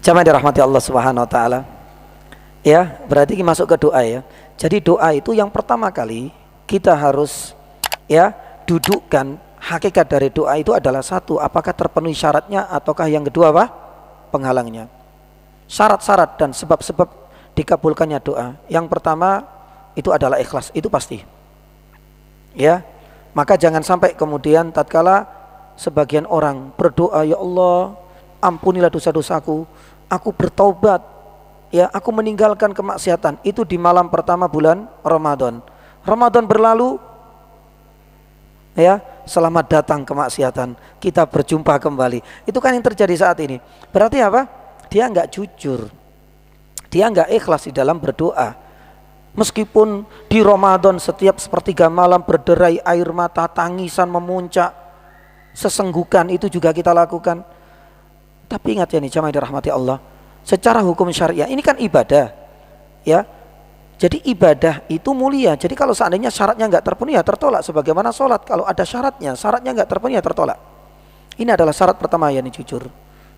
Jamaah dirahmati Allah Subhanahu wa taala. Ya, berarti masuk ke doa ya. Jadi doa itu yang pertama kali kita harus ya dudukkan hakikat dari doa itu adalah satu, apakah terpenuhi syaratnya, ataukah yang kedua apa? Penghalangnya. Syarat-syarat dan sebab-sebab dikabulkannya doa. Yang pertama itu adalah ikhlas, itu pasti. Ya. Maka jangan sampai kemudian tatkala sebagian orang berdoa, ya Allah, ampunilah dosa-dosaku, aku bertaubat, ya, aku meninggalkan kemaksiatan. Itu di malam pertama bulan Ramadan. Ramadan berlalu, ya, selamat datang kemaksiatan, kita berjumpa kembali. Itu kan yang terjadi saat ini. Berarti apa? Dia enggak jujur, dia enggak ikhlas di dalam berdoa. Meskipun di Ramadan setiap sepertiga malam berderai air mata, tangisan memuncak, sesenggukan itu juga kita lakukan. Tapi ingat ya nih jamaah dirahmati Allah, secara hukum syariah ini kan ibadah, ya. Jadi ibadah itu mulia. Jadi kalau seandainya syaratnya nggak terpenuhi ya tertolak. Sebagaimana sholat, kalau ada syaratnya nggak terpenuhi ya tertolak. Ini adalah syarat pertama, ya nih, jujur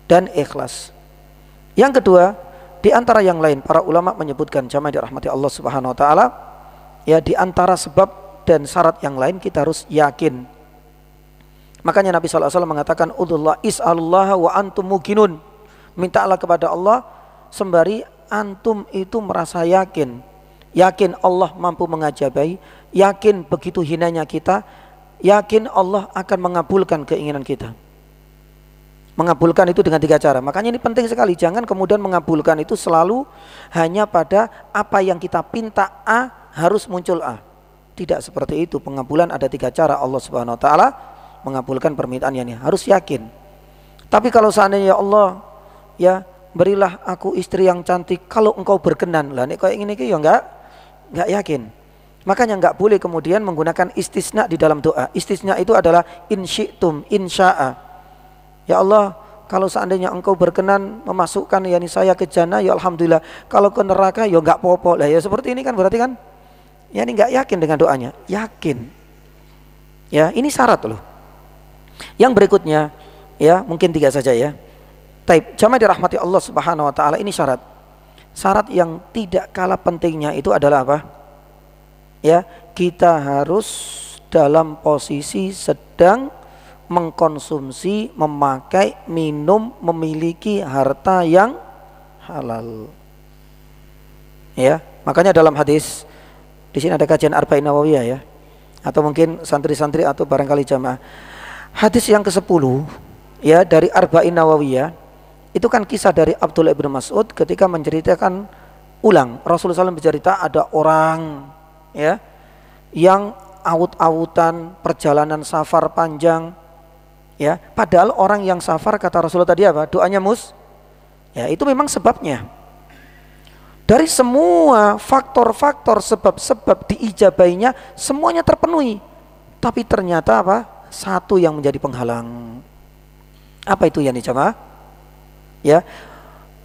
dan ikhlas. Yang kedua, di antara yang lain para ulama menyebutkan jamaah dirahmati Allah Subhanahu wa taala, ya, di antara sebab dan syarat yang lain kita harus yakin. Makanya Nabi SAW mengatakan udullah is'alullah wa antum muqinun. Mintalah kepada Allah sembari antum itu merasa yakin. Yakin Allah mampu mengajabai, yakin begitu hinanya kita, yakin Allah akan mengabulkan keinginan kita. Mengabulkan itu dengan 3 cara. Makanya ini penting sekali. Jangan kemudian mengabulkan itu selalu hanya pada apa yang kita pinta A harus muncul A. Tidak seperti itu. Pengabulan ada 3 cara Allah Subhanahu wa taala mengabulkan permintaan ini. Harus yakin. Tapi kalau seandainya ya Allah, ya, berilah aku istri yang cantik kalau engkau berkenan. Lah nek kayak ngene iki ya enggak yakin. Makanya enggak boleh kemudian menggunakan istisna di dalam doa. Istisna itu adalah in syi'tum, insya'a. Ya Allah, kalau seandainya engkau berkenan memasukkan yani saya ke jannah, ya alhamdulillah. Kalau ke neraka ya enggak apa-apa. Lah ya seperti ini kan berarti kan ya ini enggak yakin dengan doanya. Yakin. Ya, ini syarat loh. Yang berikutnya, ya, mungkin 3 saja ya. Taib, jamaah dirahmati Allah Subhanahu wa taala, ini syarat. Syarat yang tidak kalah pentingnya itu adalah apa? Ya, kita harus dalam posisi sedang mengkonsumsi, memakai, minum, memiliki harta yang halal. Ya, makanya dalam hadis di sini ada kajian Arba'in Nawawiyah ya. Atau mungkin santri-santri atau barangkali jamaah. Hadis yang ke-10 ya dari Arba'in Nawawiyah, itu kan kisah dari Abdullah bin Mas'ud ketika menceritakan ulang. Rasulullah SAW bercerita ada orang ya yang awut-awutan perjalanan safar panjang. Ya, padahal orang yang safar kata Rasulullah tadi apa? Doanya ya, itu memang sebabnya. Dari semua faktor-faktor sebab-sebab diijabainya semuanya terpenuhi. Tapi ternyata apa? Satu yang menjadi penghalang. Apa itu ya nih jamaah? Ya.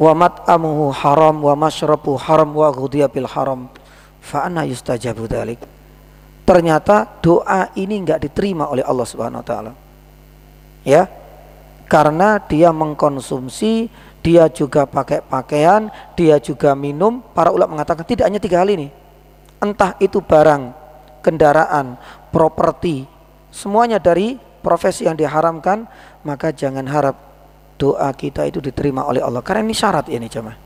Wa mat'amuhu haram wa masyrabuhu haram wa ghudhiya bil haram. Fa anna yustajabu dzalik. Ternyata doa ini enggak diterima oleh Allah Subhanahu wa taala. Ya, karena dia mengkonsumsi, dia juga pakai pakaian, dia juga minum. Para ulama mengatakan tidak hanya 3 hal ini, entah itu barang, kendaraan, properti, semuanya dari profesi yang diharamkan, maka jangan harap doa kita itu diterima oleh Allah, karena ini syarat ini jemaah.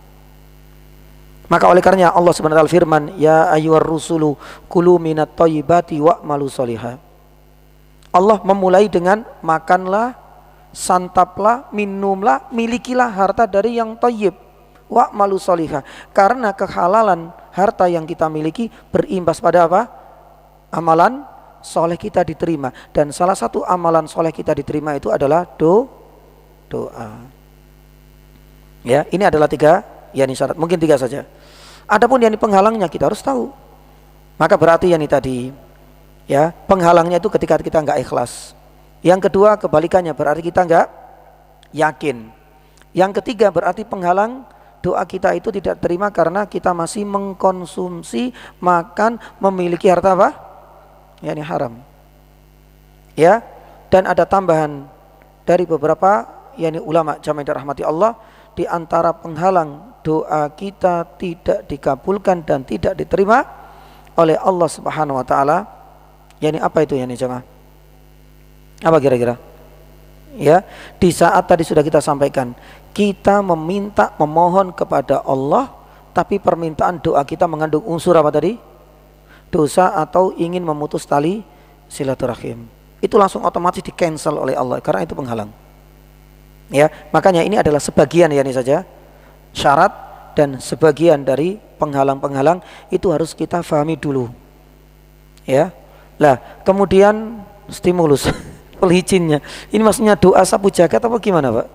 Maka oleh karenanya Allah Subhanahu wa taala firman, ya ayyuhar rusulu kulu minat thayyibati wa'malu sholihah. Allah memulai dengan makanlah, santaplah, minumlah, milikilah harta dari yang thayyib, wa'malu sholihah. Karena kehalalan harta yang kita miliki berimbas pada apa? Amalan soleh kita diterima. Dan salah satu amalan soleh kita diterima itu adalah doa. Ya, ini adalah 3 yakni syarat. Mungkin 3 saja. Adapun yang penghalangnya kita harus tahu. Maka berarti yang tadi, ya, penghalangnya itu ketika kita enggak ikhlas. Yang kedua kebalikannya, berarti kita enggak yakin. Yang ketiga berarti penghalang doa kita itu tidak terima karena kita masih mengkonsumsi, makan, memiliki harta apa? Yani haram. Ya, dan ada tambahan dari beberapa yani ulama jamaah rahmati Allah, di antara penghalang doa kita tidak dikabulkan dan tidak diterima oleh Allah Subhanahu wa taala. Yani apa itu yani jemaah? Apa kira-kira? Ya, di saat tadi sudah kita sampaikan, kita meminta, memohon kepada Allah, tapi permintaan doa kita mengandung unsur apa tadi? Dosa atau ingin memutus tali silaturahim. Itu langsung otomatis di cancel oleh Allah karena itu penghalang. Ya, makanya ini adalah sebagian ya ini saja syarat dan sebagian dari penghalang-penghalang itu harus kita fahami dulu. Ya. Lah, kemudian stimulus pelicinnya. Ini maksudnya doa sapu jagat apa gimana, Pak?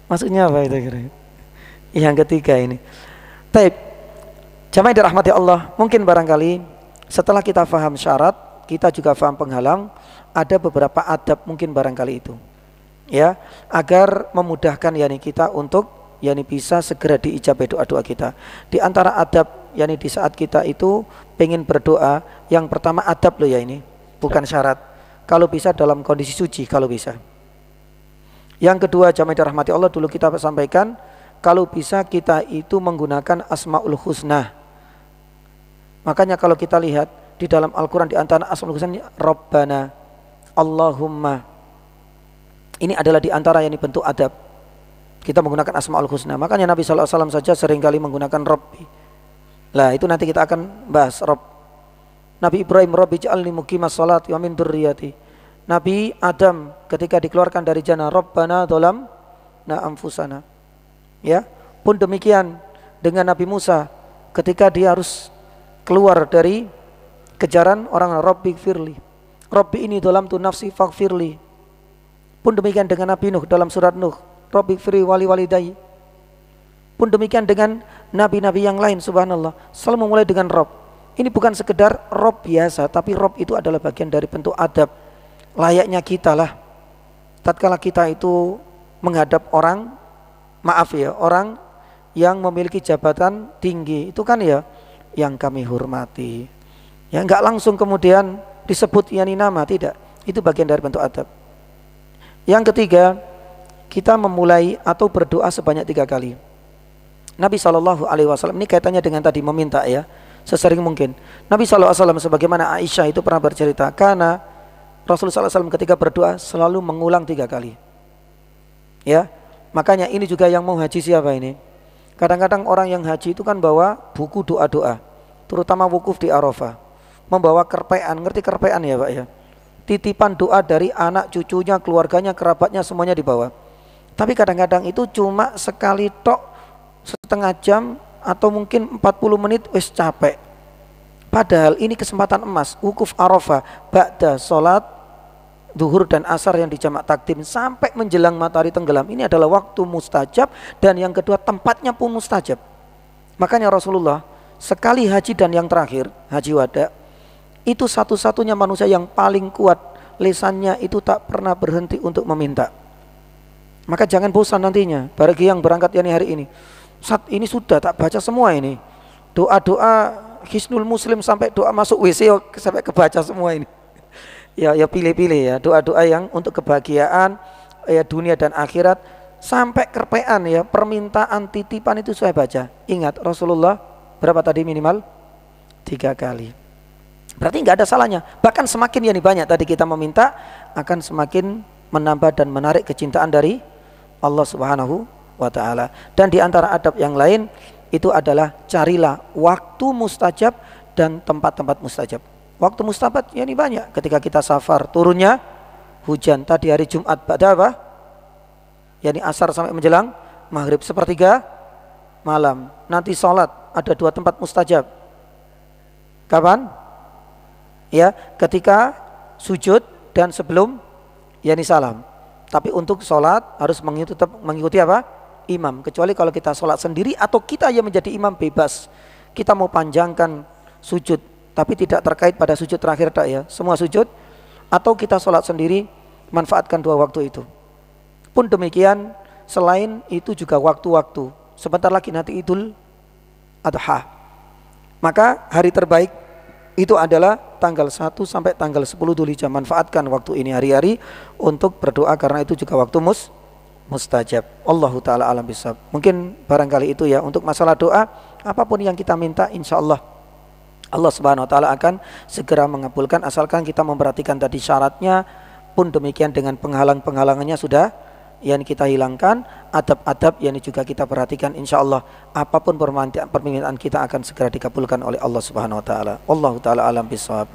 Maksudnya apa itu kira-kira? Yang ketiga ini. Taib. Jamaah dirahmati Allah, mungkin barangkali setelah kita faham syarat, kita juga faham penghalang, ada beberapa adab mungkin barangkali itu. Ya, agar memudahkan yani kita untuk yani bisa segera diijabai doa-doa kita. Di antara adab yani di saat kita itu pengen berdoa, yang pertama adab loh ya ini, bukan syarat. Kalau bisa dalam kondisi suci kalau bisa. Yang kedua jamaah dirahmati Allah, dulu kita sampaikan kalau bisa kita itu menggunakan Asmaul Husna. Makanya kalau kita lihat di dalam Al-Quran di antara Asmaul Husna, Rabbana, Allahumma, ini adalah di antara yang bentuk adab. Kita menggunakan Asmaul Husna. Makanya Nabi SAW saja seringkali menggunakan Rabbi. Lah itu nanti kita akan bahas Rabb. Nabi Ibrahim, Rabbi ja'alni muqimas salat wa min dzurriyyati. Nabi Adam ketika dikeluarkan dari jannah, Rabbana dzalamna anfusana. Ya, pun demikian dengan Nabi Musa ketika dia harus keluar dari kejaran orang, Rabbi firli. Rabbi ini dzalamtu nafsi faghfirli. Pun demikian dengan Nabi Nuh dalam surat Nuh, Rabbi firli wali walidayya. Pun demikian dengan nabi-nabi yang lain, subhanallah, selalu memulai dengan Rabb. Ini bukan sekedar Rabb biasa, tapi Rabb itu adalah bagian dari bentuk adab. Layaknya kita lah, tatkala kita itu menghadap orang, maaf ya, orang yang memiliki jabatan tinggi, itu kan ya yang kami hormati. Ya enggak langsung kemudian disebut yani nama, tidak. Itu bagian dari bentuk adab. Yang ketiga, kita memulai atau berdoa sebanyak 3 kali. Nabi SAW, ini kaitannya dengan tadi meminta ya, sesering mungkin. Nabi SAW sebagaimana Aisyah itu pernah bercerita, karena Rasulullah SAW ketika berdoa selalu mengulang 3 kali. Ya, makanya ini juga yang mau haji siapa ini? Kadang-kadang orang yang haji itu kan bawa buku doa-doa, terutama wukuf di Arafah, membawa kerpean, ngerti kerpean ya Pak ya? Titipan doa dari anak, cucunya, keluarganya, kerabatnya semuanya dibawa. Tapi kadang-kadang itu cuma sekali tok, setengah jam atau mungkin 40 menit wis capek. Padahal ini kesempatan emas, wukuf Arafah, ba'da sholat zuhur dan asar yang dijamak takdim sampai menjelang matahari tenggelam. Ini adalah waktu mustajab, dan yang kedua tempatnya pun mustajab. Makanya Rasulullah sekali haji dan yang terakhir haji wada, itu satu-satunya manusia yang paling kuat, lisannya itu tak pernah berhenti untuk meminta. Maka jangan bosan nantinya bagi yang berangkat yani hari ini. Saat ini sudah tak baca semua ini doa-doa Hisnul Muslim sampai doa masuk WC sampai kebaca semua ini. Ya pilih-pilih ya doa-doa yang untuk kebahagiaan ya dunia dan akhirat, sampai kerpean ya, permintaan titipan itu saya baca. Ingat Rasulullah berapa tadi minimal? 3 kali. Berarti nggak ada salahnya. Bahkan semakin yani banyak tadi kita meminta, akan semakin menambah dan menarik kecintaan dari Allah Subhanahu wa ta'ala. Dan di antara adab yang lain itu adalah carilah waktu mustajab dan tempat-tempat mustajab. Waktu mustajab ya ini banyak. Ketika kita safar, turunnya hujan. Tadi hari Jumat pada apa? Yani asar sampai menjelang maghrib, sepertiga malam. Nanti sholat ada 2 tempat mustajab. Kapan? Ya, ketika sujud dan sebelum yani salam. Tapi untuk sholat harus tetap mengikuti apa? Imam. Kecuali kalau kita sholat sendiri atau kita yang menjadi imam, bebas. Kita mau panjangkan sujud, tapi tidak terkait pada sujud terakhir tak ya. Semua sujud, atau kita sholat sendiri, manfaatkan 2 waktu itu. Pun demikian, selain itu juga waktu-waktu. Sebentar lagi nanti Idul Adha. Maka hari terbaik itu adalah tanggal 1 sampai tanggal 10 Dzulhijjah. Manfaatkan waktu ini hari-hari untuk berdoa, karena itu juga waktu mustajab. Allahu taala alam bisawab. Mungkin barangkali itu ya untuk masalah doa, apapun yang kita minta insya Allah Allah Subhanahu wa taala akan segera mengabulkan, asalkan kita memperhatikan tadi syaratnya. Pun demikian dengan penghalang-penghalangannya sudah yang kita hilangkan, adab-adab yang juga kita perhatikan, insya Allah apapun permintaan kita akan segera dikabulkan oleh Allah Subhanahu wa taala. Allahu taala alam bisawab.